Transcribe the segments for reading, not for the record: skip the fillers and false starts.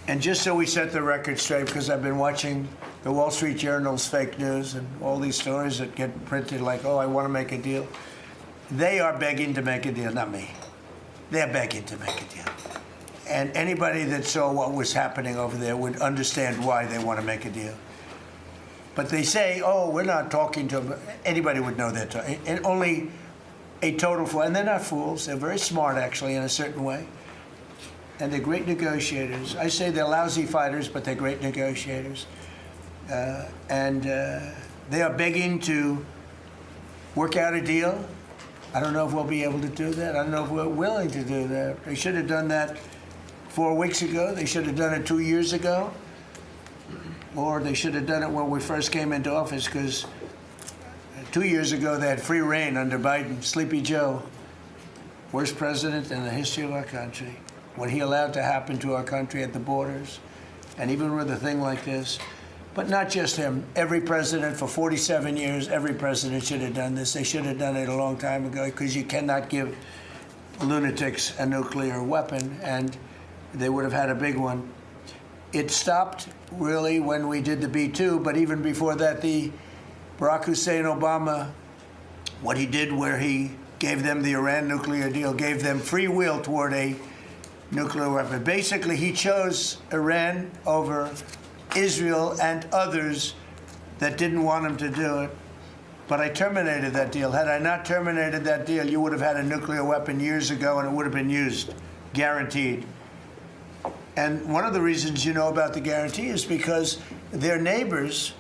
And just so we set the record straight, because I've been watching the Wall Street Journal's fake news and all these stories that get printed like, oh, I want to make a deal. They are begging to make a deal, not me. They're begging to make a deal. And anybody that saw what was happening over there would understand why they want to make a deal. But they say, oh, we're not talking to them. Anybody would know that. And only a total fool. And they're not fools. They're very smart, actually, in a certain way. And they're great negotiators. I say they're lousy fighters, but they're great negotiators. They are begging to work out a deal. I don't know if we'll be able to do that. I don't know if we're willing to do that. They should have done that 4 weeks ago. They should have done it 2 years ago. Or they should have done it when we first came into office, because 2 years ago they had free reign under Biden. Sleepy Joe, worst president in the history of our country. What he allowed to happen to our country at the borders, and even with a thing like this. But not just him. Every president for 47 years, every president should have done this. They should have done it a long time ago, because you cannot give lunatics a nuclear weapon, and they would have had a big one. It stopped, really, when we did the B-2, but even before that, the Barack Hussein Obama, what he did where he gave them the Iran nuclear deal, gave them free will toward a nuclear weapon. Basically, he chose Iran over Israel and others that didn't want him to do it. But I terminated that deal. Had I not terminated that deal, you would have had a nuclear weapon years ago, and it would have been used, guaranteed. And one of the reasons you know about the guarantee is because their neighbors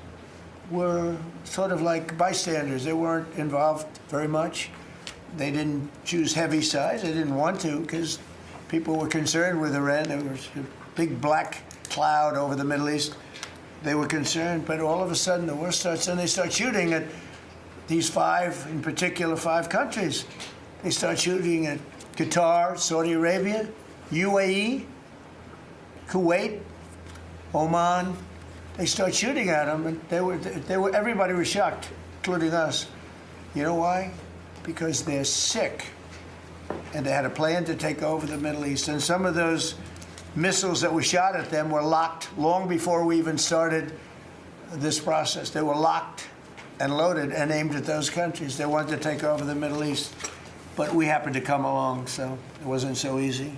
were sort of like bystanders. They weren't involved very much. They didn't choose heavy sides. They didn't want to, because people were concerned with Iran. There was a big black cloud over the Middle East. They were concerned, but all of a sudden the war starts, and they start shooting at these five, in particular, 5 countries. They start shooting at Qatar, Saudi Arabia, UAE, Kuwait, Oman. They start shooting at them, and everybody was shocked, including us. You know why? Because they're sick, and they had a plan to take over the Middle East. And some of those missiles that were shot at them were locked long before we even started this process. They were locked and loaded and aimed at those countries. They wanted to take over the Middle East, but we happened to come along, so it wasn't so easy.